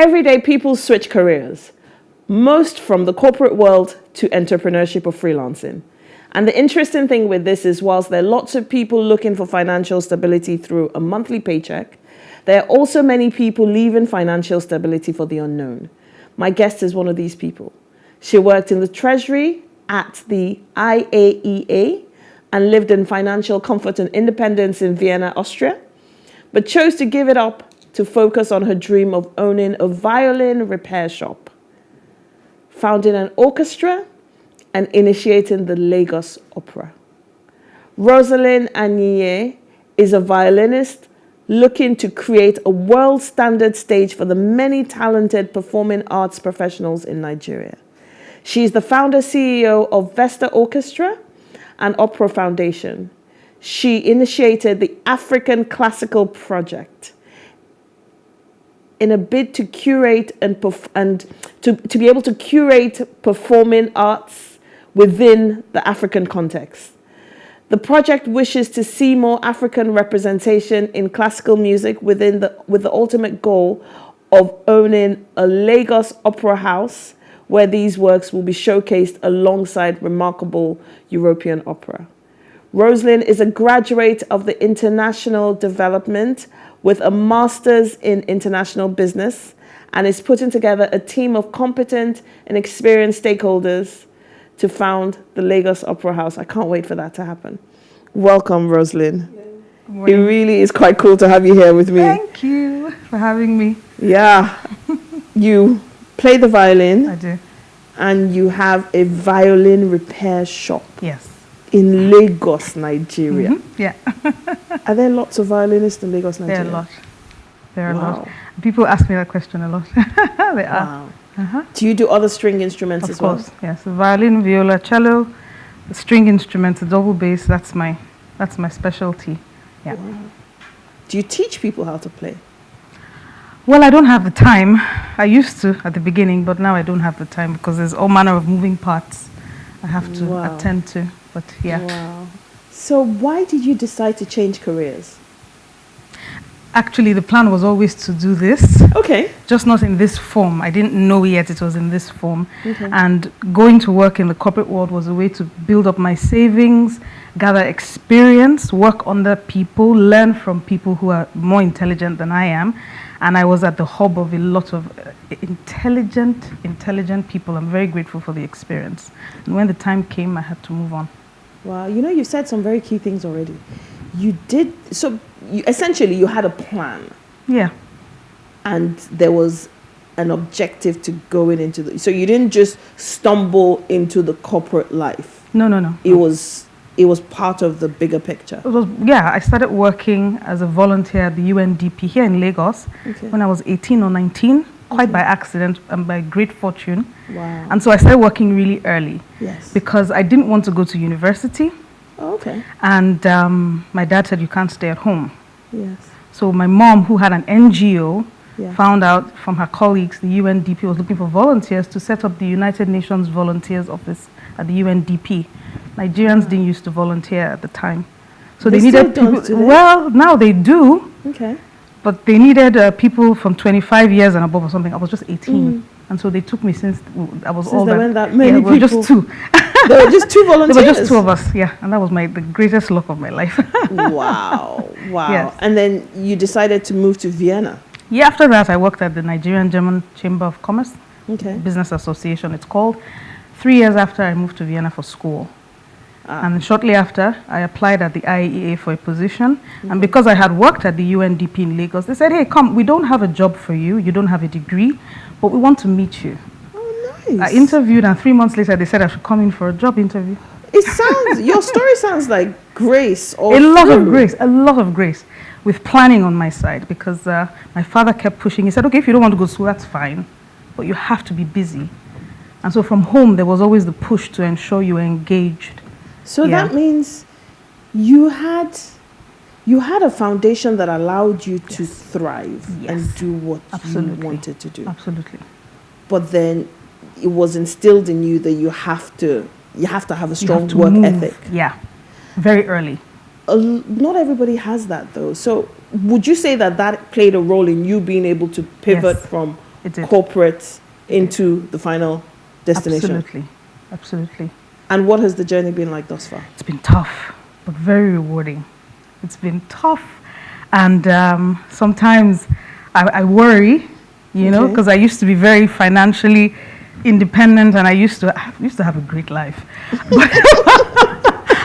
Every day people switch careers, most from the corporate world to entrepreneurship or freelancing. And the interesting thing with this is whilst there are lots of people looking for financial stability through a monthly paycheck, there are also many people leaving financial stability for the unknown. My guest is one of these people. She worked in the Treasury at the IAEA and lived in financial comfort and independence in Vienna, Austria, but chose to give it up to focus on her dream of owning a violin repair shop, founding an orchestra, and initiating the Lagos Opera. Rosalyn Aninyei is a violinist looking to create a world standard stage for the many talented performing arts professionals in Nigeria. She is the founder CEO of Vesta Orchestra and Opera Foundation. She initiated the African Classical Project in a bid to curate and to be able to curate performing arts within the African context. The project wishes to see more African representation in classical music with the ultimate goal of owning a Lagos opera house where these works will be showcased alongside remarkable European opera. Rosalyn is a graduate of the International Development with a master's in international business and is putting together a team of competent and experienced stakeholders to found the Lagos Opera House. I can't wait for that to happen. Welcome, Rosalyn. Yeah. It really is quite cool to have you here with me. Thank you for having me. Yeah. You play the violin. I do. And you have a violin repair shop. Yes. In Lagos, Nigeria. Mm-hmm. Yeah. Are there lots of violinists in Lagos, Nigeria? There are a lot. There are a lot. People ask me that question a lot. They are. Wow. Do you do other string instruments as well? Of course, yes. Violin, viola, cello, the string instruments, the double bass. That's my specialty. Yeah. Wow. Do you teach people how to play? Well, I don't have the time. I used to at the beginning, but now I don't have the time because there's all manner of moving parts I have to attend to. But yeah. Wow. So why did you decide to change careers? Actually, the plan was always to do this. Okay. Just not in this form. I didn't know yet it was in this form. Okay. And going to work in the corporate world was a way to build up my savings, gather experience, work under people, learn from people who are more intelligent than I am. And I was at the hub of a lot of intelligent people. I'm very grateful for the experience. And when the time came, I had to move on. Wow. You know, you said some very key things already. You did, so essentially you had a plan. Yeah. And there was an objective to going into so you didn't just stumble into the corporate life. No. It was part of the bigger picture. I started working as a volunteer at the UNDP here in Lagos when I was 18 or 19, quite by accident and by great fortune. Wow. And so I started working really early. Yes. Because I didn't want to go to university. Oh, okay. And my dad said, you can't stay at home. Yes. So my mom, who had an NGO, found out from her colleagues the UNDP was looking for volunteers to set up the United Nations Volunteers Office at the UNDP. Nigerians didn't used to volunteer at the time. So they needed people. Well, now they do. Okay. But they needed people from 25 years and above or something. I was just 18. And so they took me since I was all there weren't that many people. Just two. There were just two volunteers? There were just two of us, yeah. And that was the greatest luck of my life. Wow. Yes. And then you decided to move to Vienna? Yeah, after that I worked at the Nigerian-German Chamber of Commerce. Okay. Business Association, it's called. 3 years after I moved to Vienna for school. And shortly after, I applied at the IAEA for a position. And because I had worked at the UNDP in Lagos, they said, hey, come, we don't have a job for you. You don't have a degree, but we want to meet you. Oh, nice. I interviewed, and 3 months later, they said I should come in for a job interview. It sounds, your story sounds like grace. A lot of grace, with planning on my side, because my father kept pushing. He said, okay, if you don't want to go to school, that's fine, but you have to be busy. And so from home, there was always the push to ensure you were engaged. So that means you had a foundation that allowed you to thrive and do what you wanted to do. Absolutely. But then it was instilled in you that you have to have a strong work ethic. Yeah, very early. Not everybody has that though. So would you say that played a role in you being able to pivot from It did. corporate into the final destination. Absolutely. Absolutely. And what has the journey been like thus far? It's been tough, but very rewarding. It's been tough. And sometimes I worry, you know, because I used to be very financially independent, and I used to have a great life.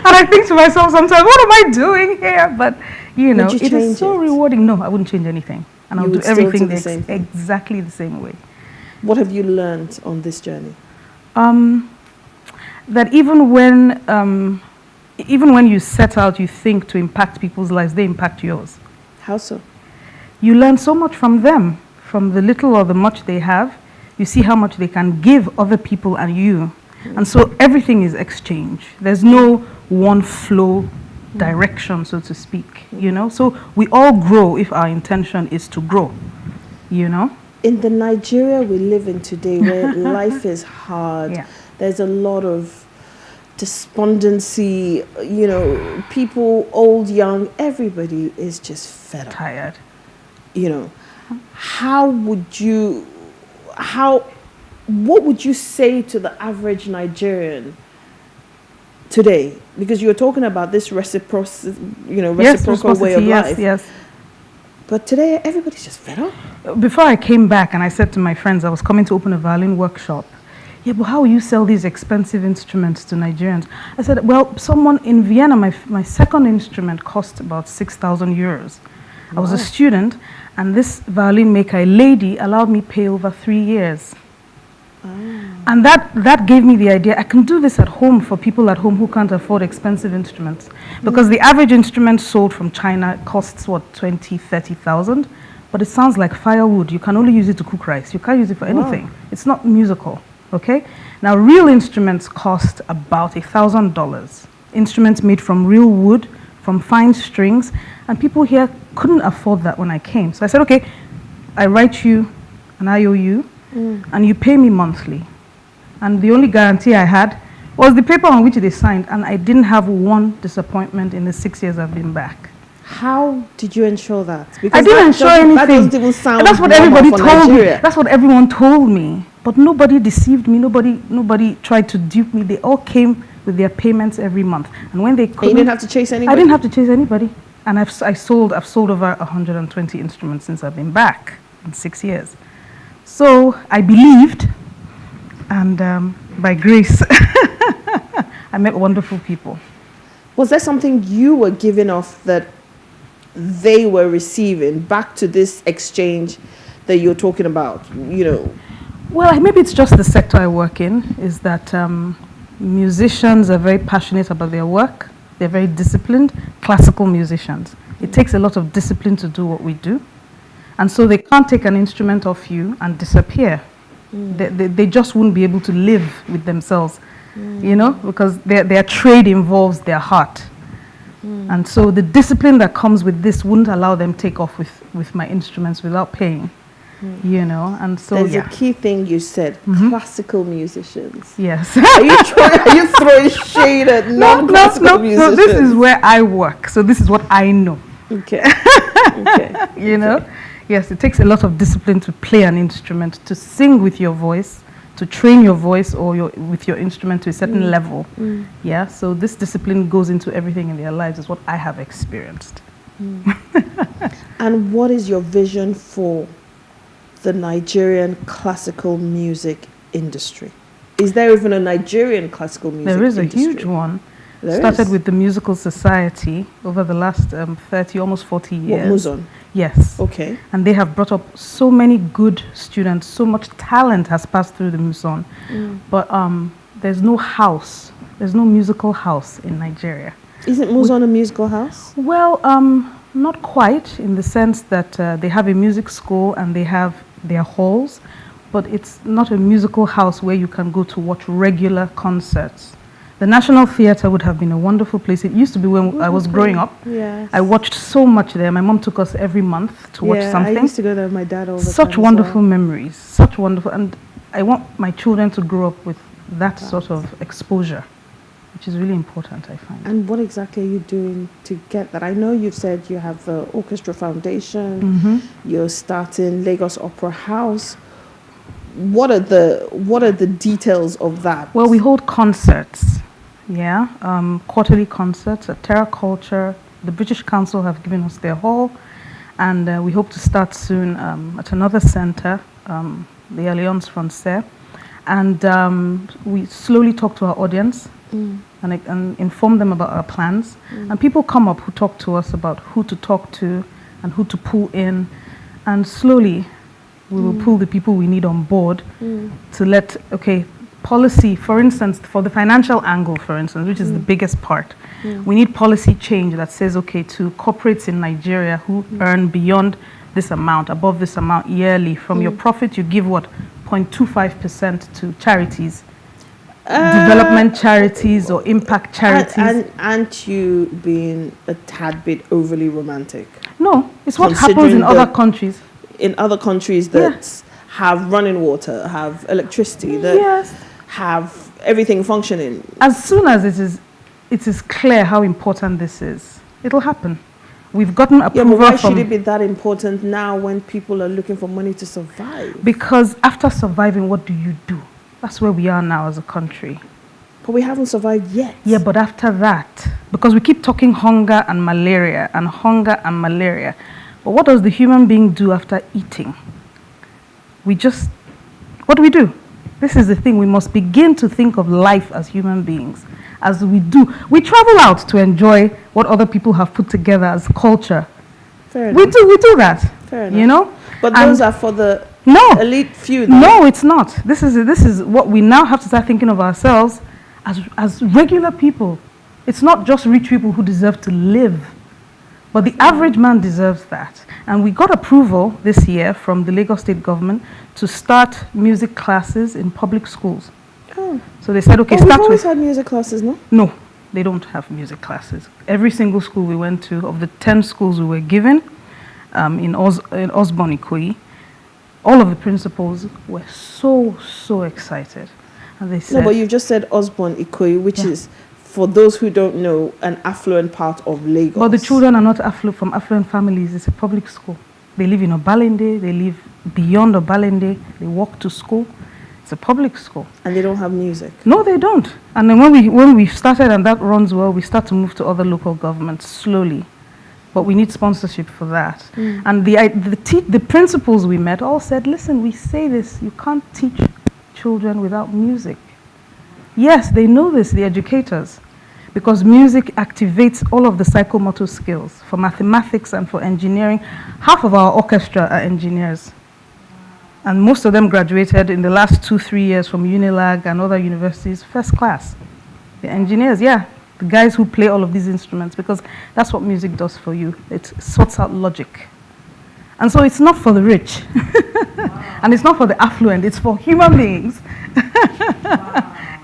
And I think to myself sometimes, what am I doing here? But, you know, it is so rewarding. No, I wouldn't change anything. And I'll do everything exactly the same way. What have you learned on this journey? That even when you set out, you think to impact people's lives, they impact yours. How so? You learn so much from them, from the little or the much they have. You see how much they can give other people and you. And so everything is exchange. There's no one flow direction, so to speak, you know. So we all grow if our intention is to grow, you know. In the Nigeria we live in today, where life is hard, there's a lot of despondency, you know, people, old, young, everybody is just fed up. Tired. You know, what would you say to the average Nigerian today? Because you were talking about this reciprocal way of life. Yes. But today, everybody's just fed up. Before I came back and I said to my friends, I was coming to open a violin workshop. Yeah, but how will you sell these expensive instruments to Nigerians? I said, well, someone in Vienna, my second instrument cost about 6,000 euros. I was a student, and this violin maker, a lady, allowed me pay over 3 years. And that gave me the idea, I can do this at home for people at home who can't afford expensive instruments. Because the average instrument sold from China costs, 20,000, 30,000? But it sounds like firewood. You can only use it to cook rice. You can't use it for anything. It's not musical, okay? Now, real instruments cost about $1,000. Instruments made from real wood, from fine strings, and people here couldn't afford that when I came. So I said, okay, I write you an IOU, and you pay me monthly. And the only guarantee I had was the paper on which they signed, and I didn't have one disappointment in the 6 years I've been back. How did you ensure that? Because I didn't ensure anything. That doesn't even sound. And that's what everybody told me. Nigeria. That's what everyone told me. But nobody deceived me. Nobody tried to dupe me. They all came with their payments every month. And when they couldn't, you didn't have to chase anybody? I didn't have to chase anybody. And I've sold over 120 instruments since I've been back in 6 years. So I believed, and by grace, I met wonderful people. Was there something you were giving off that they were receiving back to this exchange that you're talking about, you know? Well, maybe it's just the sector I work in, is that musicians are very passionate about their work. They're very disciplined, classical musicians. It takes a lot of discipline to do what we do. And so they can't take an instrument off you and disappear. They just wouldn't be able to live with themselves, you know, because their trade involves their heart. And so the discipline that comes with this wouldn't allow them take off with my instruments without paying, you know. And so there's a key thing you said, classical musicians. Yes. Are you throwing shade at non-classical musicians? No, this is where I work. So this is what I know. Okay. You know? Yes, it takes a lot of discipline to play an instrument, to sing with your voice, to train your voice or with your instrument to a certain level. Yeah, so this discipline goes into everything in their lives, is what I have experienced. And what is your vision for the Nigerian classical music industry? Is there even a Nigerian classical music industry? There is a huge one. Started with the Musical Society over the last 30, almost 40 years. What, Muzon? Yes. Okay. And they have brought up so many good students, so much talent has passed through the Muzon. But there's no house, there's no musical house in Nigeria. Isn't Muzon a musical house? Well, not quite, in the sense that they have a music school and they have their halls, but it's not a musical house where you can go to watch regular concerts. The National Theatre would have been a wonderful place. It used to be when I was growing up. Yes. I watched so much there. My mom took us every month to watch something. I used to go there with my dad all the time. Such wonderful memories. Such wonderful. And I want my children to grow up with that sort of exposure, which is really important, I find. And what exactly are you doing to get that? I know you've said you have the Orchestra Foundation. You're starting Lagos Opera House. what are the details of that? Well, we hold concerts, quarterly concerts at Terra Culture. The British Council have given us their hall, and we hope to start soon at another center, the Alliance Française. And we slowly talk to our audience and inform them about our plans. And people come up who talk to us about who to talk to and who to pull in. And slowly, we will pull the people we need on board to let, policy, for instance, for the financial angle, for instance, which is the biggest part, we need policy change that says, to corporates in Nigeria who earn beyond this amount, above this amount yearly, from your profit, you give what? 0.25% to charities, development charities or impact charities. Aren't you being a tad bit overly romantic? No, it's what happens in other countries. In other countries that have running water, have electricity, that have everything functioning. As soon as it is clear how important this is, it'll happen. We've gotten approval. But why should it be that important now when people are looking for money to survive? Because after surviving, what do you do? That's where we are now as a country. But we haven't survived yet. Yeah, but after that, because we keep talking hunger and malaria and hunger and malaria. But what does the human being do after eating? What do we do? This is the thing. We must begin to think of life as human beings. As we do. We travel out to enjoy what other people have put together as culture. Fair enough. We do that. Fair enough. But those are for the elite few. No, it's not. This is what we now have to start thinking of ourselves as regular people. It's not just rich people who deserve to live, but the average man deserves that. And we got approval this year from the Lagos State government to start music classes in public schools. Oh. So they said, start with... We've always had music classes, no? No, they don't have music classes. Every single school we went to, of the 10 schools we were given in Osborn, Ikoyi, all of the principals were so excited. And they said... No, but you just said Osborn, Ikoyi, which is, for those who don't know, an affluent part of Lagos. But the children are not from affluent families. It's a public school. They live in Obalende. They live beyond Obalende. They walk to school. It's a public school. And they don't have music? No, they don't. And then when we started and that runs well, we start to move to other local governments slowly. But we need sponsorship for that. And the principals we met all said, listen, we say this, you can't teach children without music. Yes, they know this, the educators, because music activates all of the psychomotor skills for mathematics and for engineering. Half of our orchestra are engineers. And most of them graduated in the last 2-3 years from Unilag and other universities, first class. The engineers, the guys who play all of these instruments, because that's what music does for you. It sorts out logic. And so it's not for the rich. And it's not for the affluent, it's for human beings.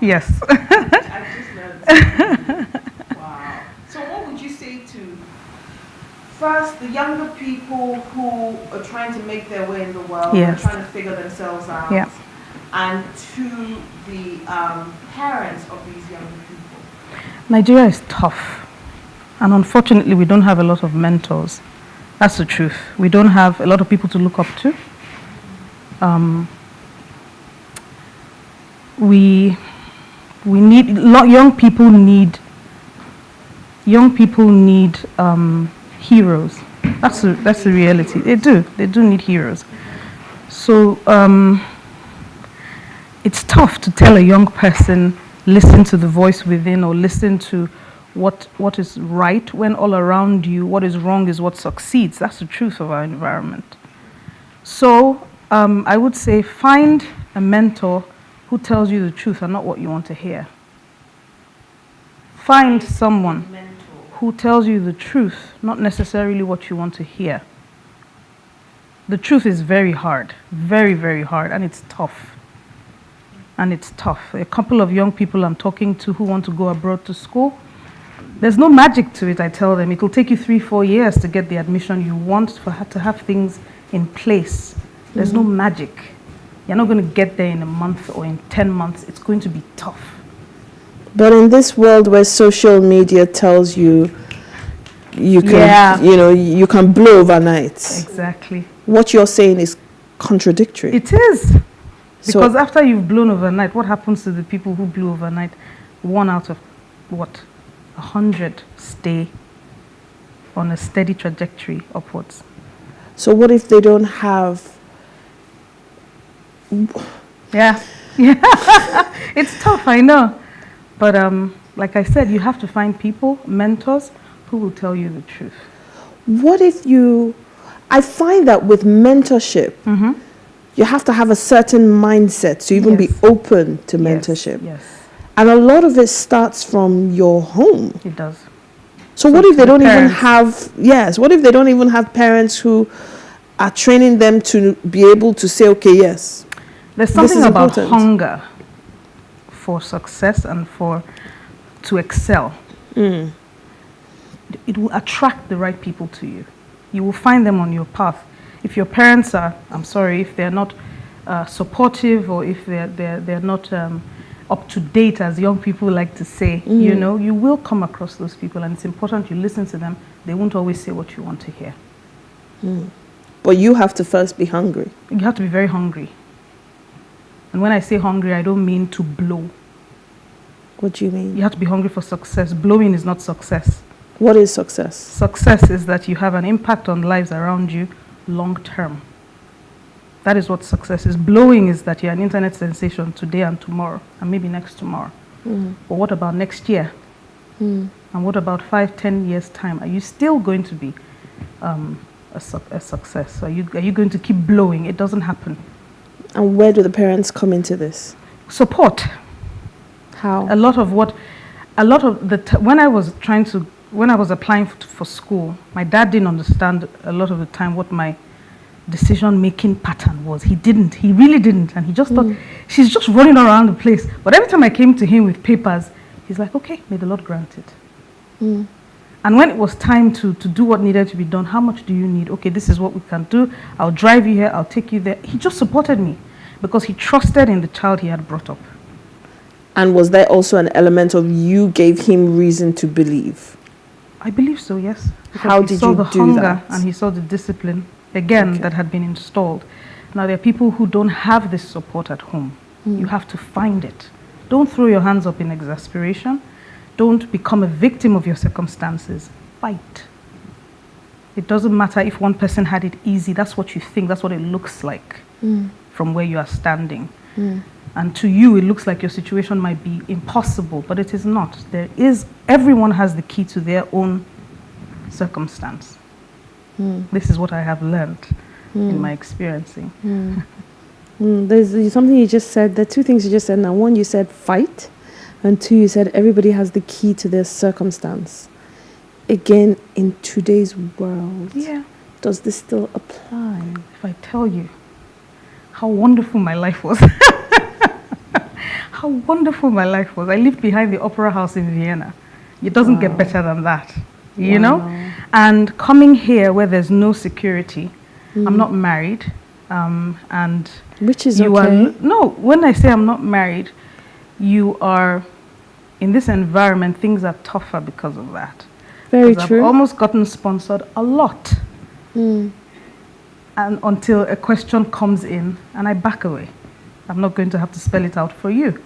Yes. I just learned. Wow. So what would you say to, first, the younger people who are trying to make their way in the world, and trying to figure themselves out, and to the parents of these young people? Nigeria is tough. And unfortunately, we don't have a lot of mentors. That's the truth. We don't have a lot of people to look up to. We need young people need heroes. That's the reality. They do need heroes. So it's tough to tell a young person, listen to the voice within, or listen to what is right, when all around you what is wrong is what succeeds. That's the truth of our environment. So I would say find a mentor who tells you the truth and not what you want to hear. Find someone who tells you the truth, not necessarily what you want to hear. The truth is very hard, very, very hard, and it's tough. A couple of young people I'm talking to who want to go abroad to school, there's no magic to it, I tell them. It will take you 3-4 years to get the admission you want, to have things in place. There's no magic. You're not going to get there in a month or in 10 months. It's going to be tough. But in this world where social media tells you you can blow overnight. Exactly. What you're saying is contradictory. It is. Because after you've blown overnight, what happens to the people who blew overnight? 1 out of what? 100 stay on a steady trajectory upwards. So what if they don't have... Yeah. It's tough, I know. But like I said, you have to find people, mentors, who will tell you the truth. What if you... I find that with mentorship, you have to have a certain mindset to even be open to mentorship. Yes. And a lot of it starts from your home. It does. So what if they don't even have... Yes, what if they don't even have parents who are training them to be able to say, okay, yes. There's something about hunger for success and to excel. It will attract the right people to you. You will find them on your path. If your parents are, if they're not supportive, or if they're not up to date, as young people like to say, you will come across those people, and it's important you listen to them. They won't always say what you want to hear. But you have to first be hungry. You have to be very hungry. And when I say hungry, I don't mean to blow. What do you mean? You have to be hungry for success. Blowing is not success. What is success? Success is that you have an impact on lives around you long term. That is what success is. Blowing is that you're an internet sensation today and tomorrow, and maybe next tomorrow. But what about next year? And what about 5-10 years' time? Are you still going to be a success? Are you going to keep blowing? It doesn't happen. And where do the parents come into this? Support. How? When I was applying for school, my dad didn't understand a lot of the time what my decision-making pattern was. He really didn't. And he just thought, she's just running around the place. But every time I came to him with papers, he's like, okay, may the Lord grant it. And when it was time to do what needed to be done, how much do you need? Okay, this is what we can do. I'll drive you here. I'll take you there. He just supported me because he trusted in the child he had brought up. And was there also an element of you gave him reason to believe? I believe so, yes. How did you do that? He saw the hunger and he saw the discipline, again, that had been installed. Now, there are people who don't have this support at home. You have to find it. Don't throw your hands up in exasperation. Don't become a victim of your circumstances. Fight. It doesn't matter if one person had it easy. That's what you think. That's what it looks like from where you are standing. And to you, it looks like your situation might be impossible, but it is not. Everyone has the key to their own circumstance. This is what I have learned in my experiencing. There's something you just said. There are two things you just said now. One, you said fight, and two, you said everybody has the key to their circumstance. Again, in today's world, does this still apply? If I tell you how wonderful my life was. How wonderful my life was. I lived behind the Opera House in Vienna. It doesn't get better than that, you know? And coming here where there's no security, I'm not married, and... Which is okay. No, when I say I'm not married, you are... In this environment, things are tougher because of that. Very true. I've almost gotten sponsored a lot. And until a question comes in, and I back away. I'm not going to have to spell it out for you.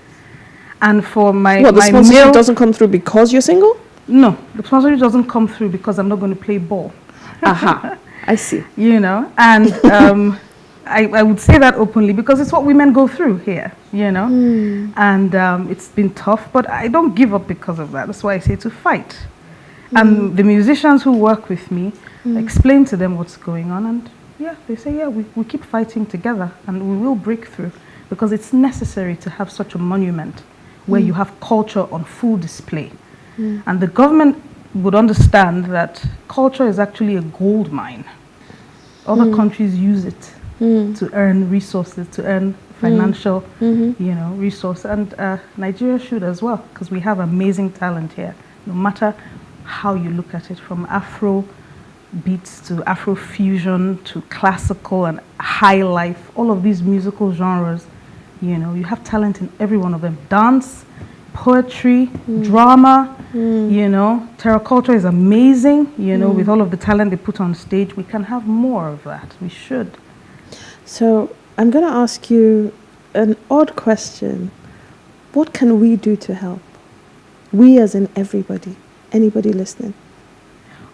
And for my the sponsorship doesn't come through because you're single? No, the sponsorship doesn't come through because I'm not going to play ball. Aha, I see. You know, and I would say that openly because it's what women go through here, you know. And it's been tough, but I don't give up because of that. That's why I say to fight. And the musicians who work with me, I explain to them what's going on, and they say, we keep fighting together and we will break through. Because it's necessary to have such a monument where you have culture on full display. And the government would understand that culture is actually a gold mine. Other countries use it to earn resources, to earn financial resource. And Nigeria should as well, because we have amazing talent here. No matter how you look at it, from Afro beats to Afro fusion to classical and high life, all of these musical genres. You know, you have talent in every one of them. Dance, poetry, drama, you know. Terror culture is amazing, you know, with all of the talent they put on stage. We can have more of that. We should. So I'm going to ask you an odd question. What can we do to help? We as in everybody, anybody listening.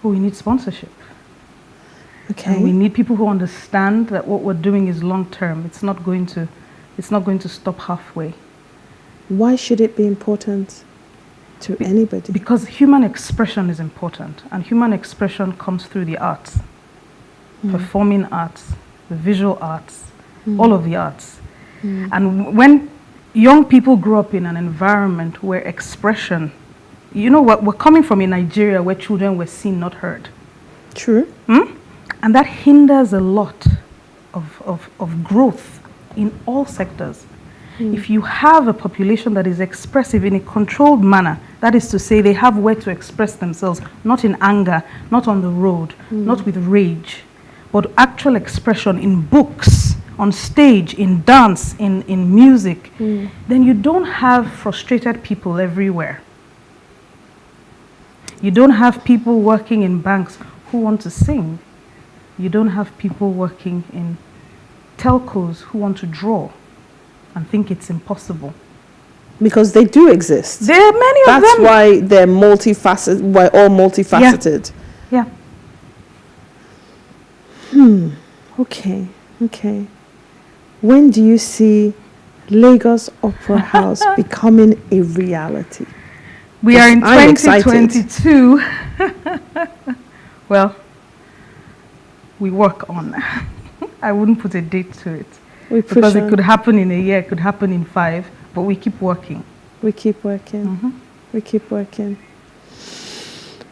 Oh, we need sponsorship. Okay. And we need people who understand that what we're doing is long term. It's not going to stop halfway. Why should it be important to anybody? Because human expression is important, and human expression comes through the arts. Performing arts, the visual arts, all of the arts. And when young people grow up in an environment where expression, you know what, we're coming from in Nigeria where children were seen, not heard. True. And that hinders a lot of growth in all sectors. If you have a population that is expressive in a controlled manner, that is to say they have where to express themselves, not in anger, not on the road, not with rage, but actual expression in books, on stage, in dance, in music, then you don't have frustrated people everywhere. You don't have people working in banks who want to sing. You don't have people working in telcos who want to draw and think it's impossible. Because they do exist. There are many of them. That's why they're multifaceted. We're all multifaceted. Yeah. Okay. When do you see Lagos Opera House becoming a reality? We are in I'm 2022. Well, we work on. I wouldn't put a date to it. Because it could happen in a year, it could happen in 5, but we keep working. We keep working. We keep working.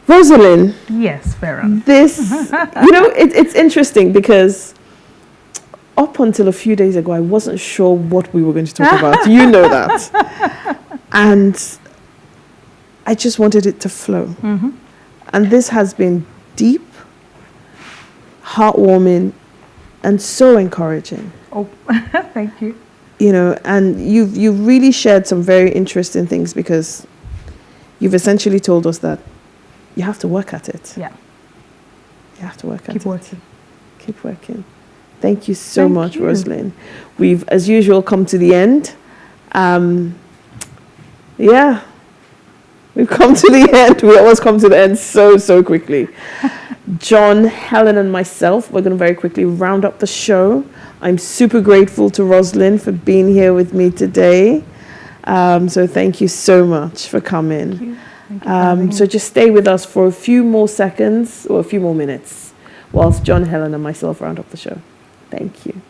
Rosalyn. Yes, Feran. This, it's interesting because up until a few days ago, I wasn't sure what we were going to talk about. You know that. And I just wanted it to flow. And this has been deep, heartwarming, and so encouraging. Oh, thank you. And you've really shared some very interesting things because you've essentially told us that you have to work at it. Yeah. You have to work at it. Keep working. Keep working. Thank you so much, Rosalyn. We've, as usual, come to the end. We've come to the end. We always come to the end so quickly. John, Helen, and myself, we're going to very quickly round up the show. I'm super grateful to Rosalyn for being here with me today. So thank you so much for coming. Thank you so just stay with us for a few more seconds or a few more minutes whilst John, Helen, and myself round up the show. Thank you.